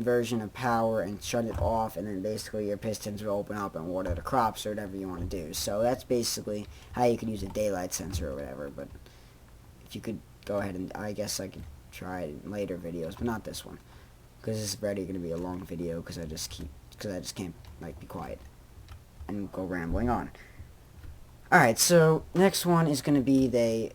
version of power and shut it off, and then basically your pistons will open up and water the crops or whatever you want to do. So that's basically how you could use a daylight sensor or whatever. But if you could go ahead and, I guess I could try it in later videos, but not this one, because this is already going to be a long video because I just can't like be quiet and go rambling on. Alright, so next one is going to be the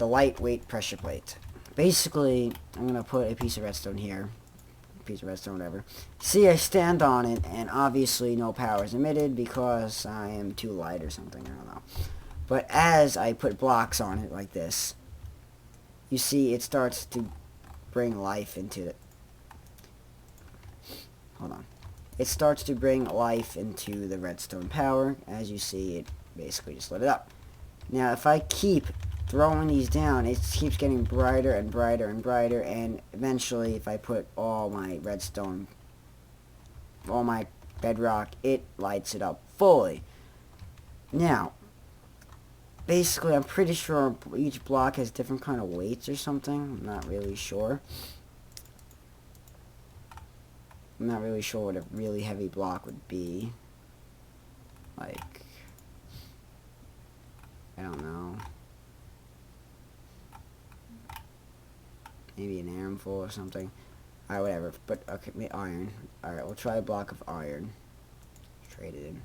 lightweight pressure plate. Basically, I'm going to put a piece of redstone here. Whatever. See, I stand on it, and obviously no power is emitted because I am too light or something, I don't know. But as I put blocks on it like this, you see it starts to bring life into it. Hold on. It starts to bring life into the redstone power. As you see, it basically just lit it up. Now, if I keep throwing these down, it keeps getting brighter and brighter and brighter, and eventually, if I put all my redstone, all my bedrock, it lights it up fully. Now, basically, I'm pretty sure each block has different kind of weights or something. I'm not really sure. I'm not really sure what a really heavy block would be. Like, I don't know. Maybe an armful or something. Alright, whatever. But, okay, iron. Alright, we'll try a block of iron. Trade it in.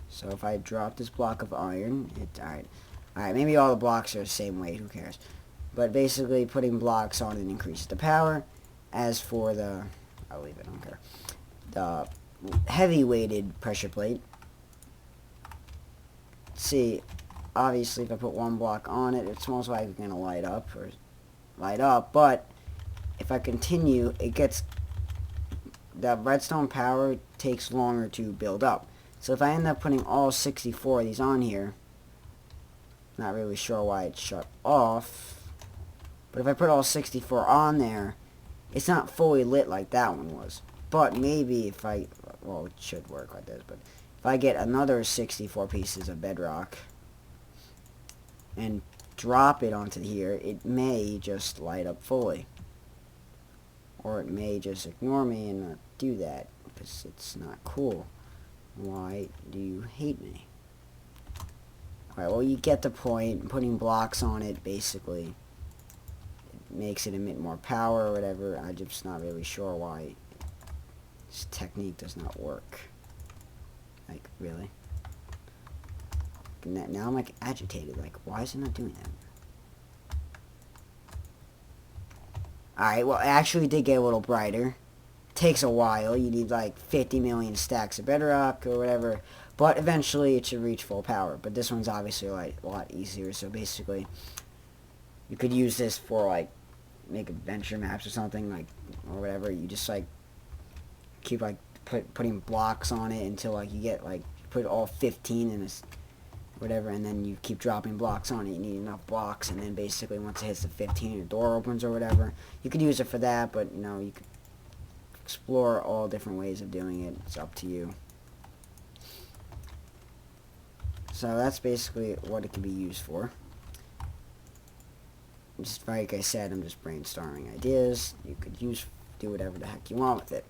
So if I drop this block of iron, alright. Alright, maybe all the blocks are the same weight, who cares. But basically, putting blocks on it increases the power. As for the... I'll leave it, I don't care. The heavy-weighted pressure plate. See, obviously, if I put one block on it, it's most likely going to light up, but if I continue, it gets... The redstone power takes longer to build up. So if I end up putting all 64 of these on here, not really sure why it shut off, but if I put all 64 on there, it's not fully lit like that one was. But maybe if I... Well, it should work like this, but if I get another 64 pieces of bedrock and drop it onto here, it may just light up fully. Or it may just ignore me and not do that, because it's not cool. Why do you hate me? Alright, well, you get the point. Putting blocks on it, basically, makes it emit more power or whatever. I'm just not really sure why this technique does not work. Like, really? Now I'm like agitated. Like, why is it not doing that? Alright, well, it actually did get a little brighter. Takes a while. You need like 50 million stacks of bedrock or whatever. But eventually it should reach full power. But this one's obviously like a lot easier. So basically, you could use this for like make adventure maps or something, like, or whatever. You just like keep like putting blocks on it until like you get like put all 15 in this whatever, and then you keep dropping blocks on it. You need enough blocks, and then basically once it hits the 15, your door opens or whatever. You could use it for that, but you know, you could explore all different ways of doing it. It's up to you. So that's basically what it can be used for. Just like I said, I'm just brainstorming ideas. You could do whatever the heck you want with it.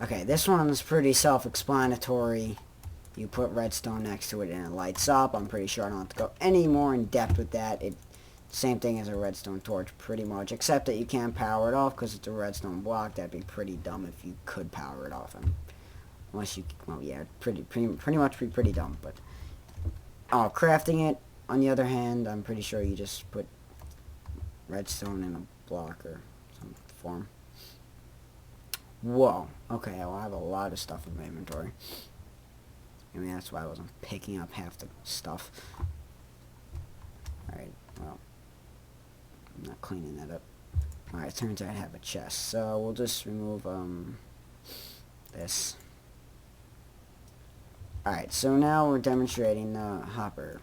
Okay, this one is pretty self-explanatory. You put redstone next to it and it lights up. I'm pretty sure I don't have to go any more in depth with that. Same thing as a redstone torch, pretty much, except that you can't power it off because it's a redstone block. That'd be pretty dumb if you could power it off. Unless you, well, yeah, pretty much be pretty dumb. But crafting it, on the other hand, I'm pretty sure you just put redstone in a block or some form. Whoa. Okay, well, I have a lot of stuff in my inventory. I mean, that's why I wasn't picking up half the stuff. Alright, well, I'm not cleaning that up. Alright, turns out I have a chest. So we'll just remove this. Alright, so now we're demonstrating the hopper.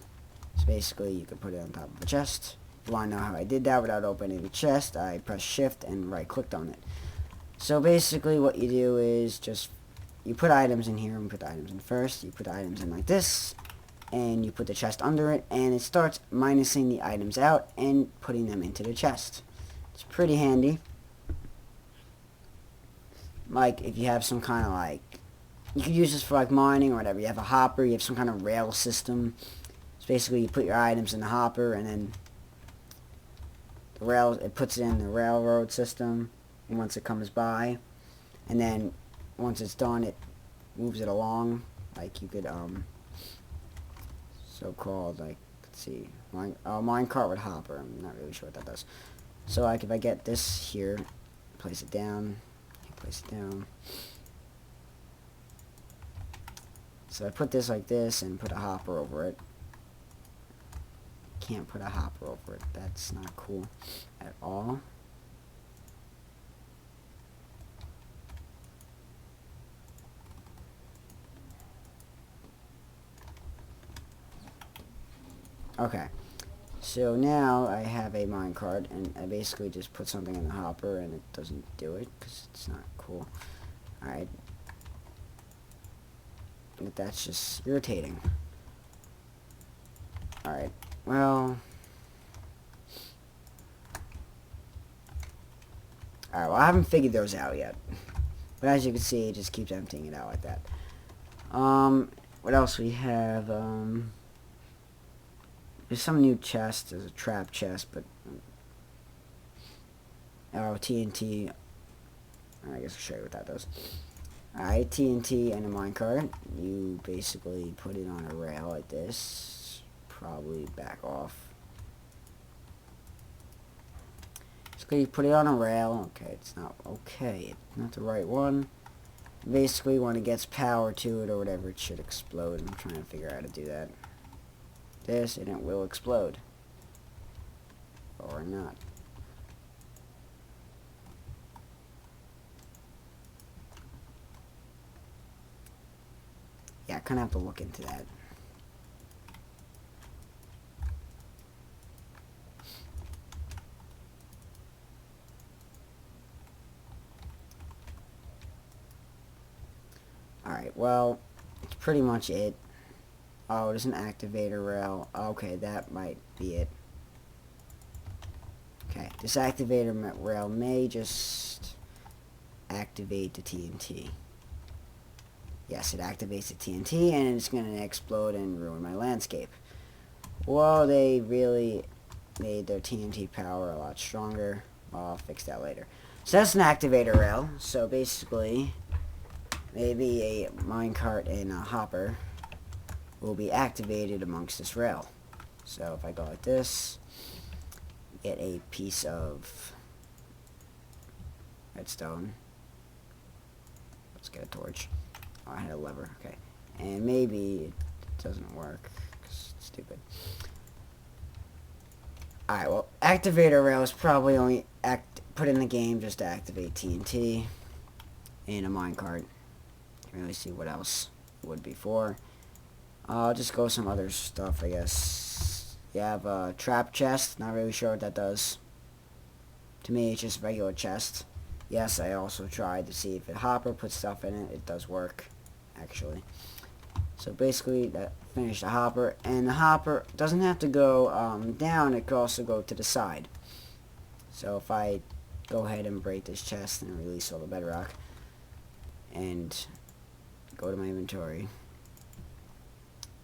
So basically, you can put it on top of a chest. If you want to know how I did that without opening the chest, I pressed shift and right clicked on it. So basically what you do is just, you put items in here, and put the items in first, you put the items in like this, and you put the chest under it, and it starts minusing the items out and putting them into the chest. It's pretty handy. like if you have some kind of like, you could use this for like mining or whatever. You have a hopper, you have some kind of rail system. So basically you put your items in the hopper and then the rail, it puts it in the railroad system once it comes by, and then once it's done it moves it along. Like you could so-called, like, let's see, minecart with hopper. I'm not really sure what that does. So like if I get this here, place it down. So I put this like this and put a hopper over it. Can't put a hopper over it. That's not cool at all. Okay. So now I have a minecart, and I basically just put something in the hopper, and it doesn't do it because it's not cool. Alright. But that's just irritating. Alright. Well. Alright, well I haven't figured those out yet. But as you can see, it just keeps emptying it out like that. What else we have? There's some new chests. There's a trap chest, but oh, TNT. I guess I'll show you what that does. Alright, TNT and a minecart. You basically put it on a rail like this. Probably back off. So you put it on a rail. Okay, it's not okay. It's not the right one. Basically, when it gets power to it or whatever, it should explode. I'm trying to figure out how to do that. This, and it will explode. Or not. Yeah, I kind of have to look into that. Alright, well, that's pretty much it. Oh, there's an activator rail. Okay, that might be it. Okay, this activator rail may just activate the TNT. Yes, it activates the TNT, and it's going to explode and ruin my landscape. Well, they really made their TNT power a lot stronger. I'll fix that later. So that's an activator rail. So basically, maybe a minecart and a hopper will be activated amongst this rail. So if I go like this, get a piece of redstone. Let's get a torch. Oh, I had a lever. Okay. And maybe it doesn't work because it's stupid. Alright, well, activator rail is probably only put in the game just to activate TNT and a minecart. Can't really see what else it would be for. I'll just go some other stuff, I guess. You have a trap chest. Not really sure what that does. To me, it's just a regular chest. Yes, I also tried to see if a hopper puts stuff in it. It does work, actually. So basically, that finished the hopper. And the hopper doesn't have to go down. It could also go to the side. So if I go ahead and break this chest and release all the bedrock, and go to my inventory,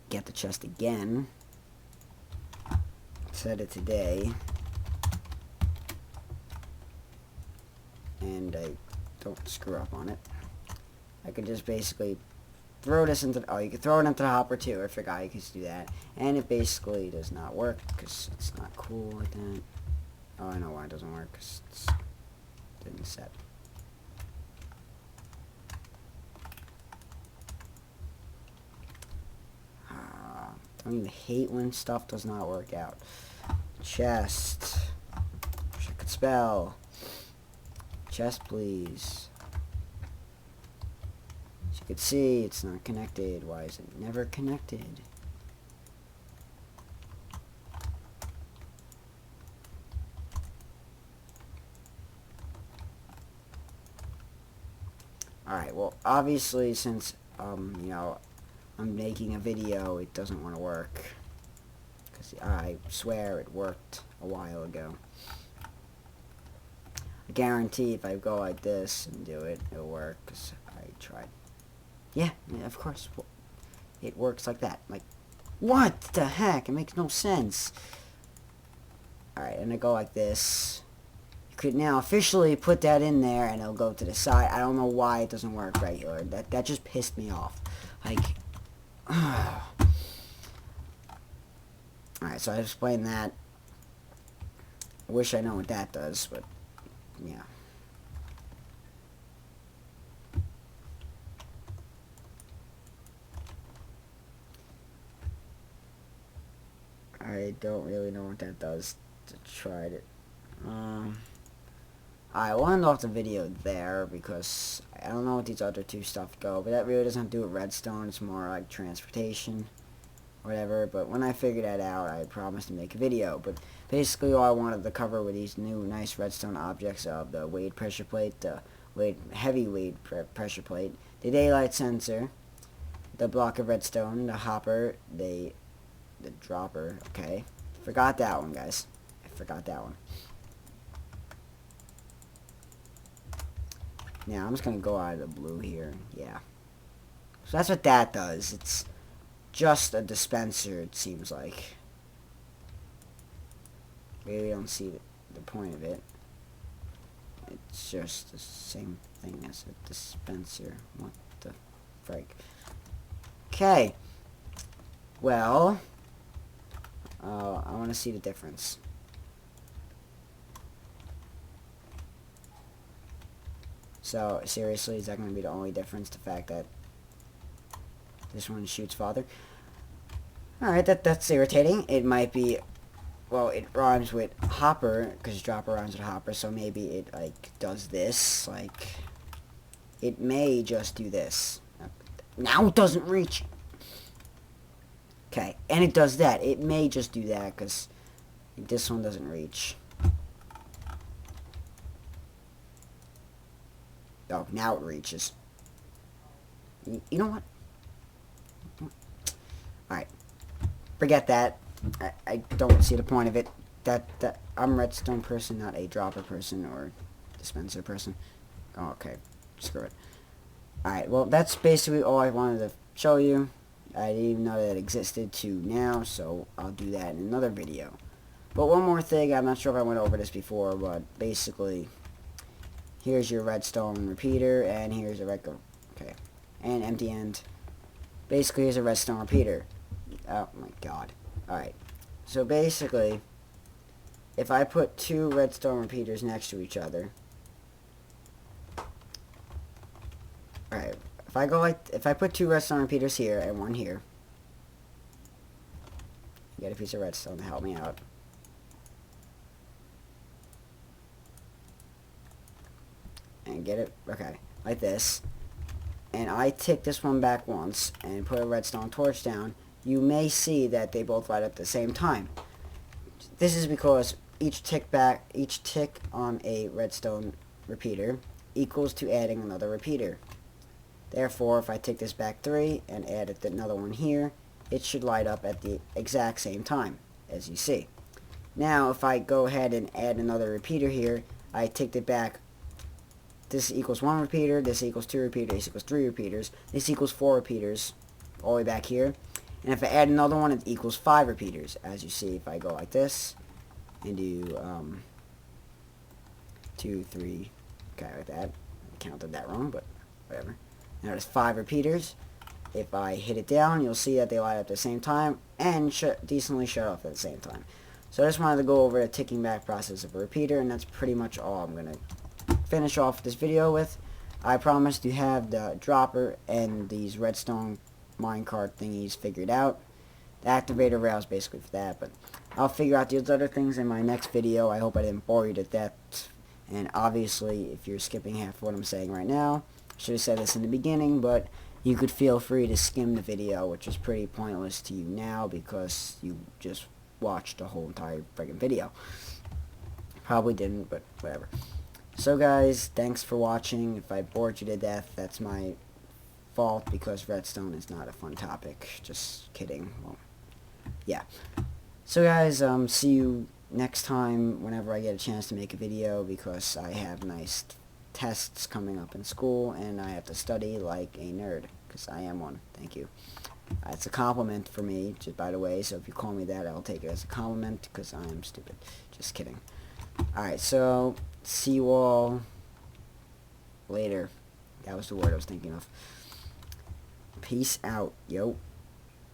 get the chest again, set it today, and I don't screw up on it. I could just basically throw this into, oh, you can throw it into the hopper too. I forgot you could do that. And it basically does not work because it's not cool like that. Oh, I know why it doesn't work, because it's didn't set. Don't even hate when stuff does not work out. Chest. Wish I could spell. Chest, please. As you can see, it's not connected. Why is it never connected? Alright, well, obviously, since, you know, I'm making a video, it doesn't want to work. Because I swear it worked a while ago. I guarantee if I go like this and do it, it'll work, because I tried. Yeah, of course. It works like that. Like, what the heck? It makes no sense. Alright, and I go like this. You could now officially put that in there, and it'll go to the side. I don't know why it doesn't work regular. That just pissed me off. Like, alright, so I explained that. I wish I know what that does, but yeah. I don't really know what that does to try it. I will end off the video there because I don't know what these other two stuff go, but that really doesn't do with redstone. It's more like transportation, whatever. But when I figure that out, I promise to make a video. But basically, all I wanted to cover were these new nice redstone objects of the weight pressure plate, the heavy weight pressure plate, the daylight sensor, the block of redstone, the hopper, the dropper. Okay, forgot that one, guys. I forgot that one. Now, I'm just going to go out of the blue here. Yeah. So that's what that does. It's just a dispenser, it seems like. Really don't see the point of it. It's just the same thing as a dispenser. What the frick? Okay. Well, I want to see the difference. So, seriously, is that going to be the only difference? The fact that this one shoots farther? Alright, that's irritating. It might be, well, it rhymes with hopper, because dropper rhymes with hopper, so maybe it, like, does this. Like, it may just do this. Now it doesn't reach. Okay, and it does that. It may just do that, because this one doesn't reach. Oh, now it reaches. You know what? Alright. Forget that. I don't see the point of it. That I'm a redstone person, not a dropper person or dispenser person. Oh, okay. Screw it. Alright, well, that's basically all I wanted to show you. I didn't even know that it existed to now, so I'll do that in another video. But one more thing, I'm not sure if I went over this before, but basically, here's your redstone repeater, and here's a regular, okay, and empty end. Basically, here's a redstone repeater. Oh my god. Alright, so basically, if I put two redstone repeaters next to each other, alright, if I put two redstone repeaters here and one here, get a piece of redstone to help me out. And get it, okay, like this, and I tick this one back once and put a redstone torch down, you may see that they both light up at the same time. This is because each tick on a redstone repeater equals to adding another repeater. Therefore, if I tick this back 3 and add another one here, it should light up at the exact same time, as you see. Now, if I go ahead and add another repeater here, I ticked it back. This equals 1 repeater, this equals 2 repeaters, this equals 3 repeaters, this equals 4 repeaters, all the way back here. And if I add another one, it equals 5 repeaters. As you see, if I go like this, and do, 2, 3, okay, like that. I counted that wrong, but whatever. Now there's 5 repeaters. If I hit it down, you'll see that they light up at the same time, and decently shut off at the same time. So I just wanted to go over the ticking back process of a repeater, and that's pretty much all I'm going to finish off this video with. I promise to have the dropper and these redstone minecart thingies figured out. The activator rail is basically for that, but I'll figure out these other things in my next video. I hope I didn't bore you to death, and obviously if you're skipping half of what I'm saying right now, I should have said this in the beginning, but you could feel free to skim the video, which is pretty pointless to you now because you just watched the whole entire friggin' video. Probably didn't, but whatever. So guys, thanks for watching. If I bored you to death, that's my fault because redstone is not a fun topic. Just kidding. Well, yeah. So guys, see you next time, whenever I get a chance to make a video, because I have nice tests coming up in school, and I have to study like a nerd, because I am one. Thank you. It's a compliment for me, just by the way, so if you call me that, I'll take it as a compliment, because I am stupid. Just kidding. Alright, so, see you all later. That was the word I was thinking of. Peace out, yo.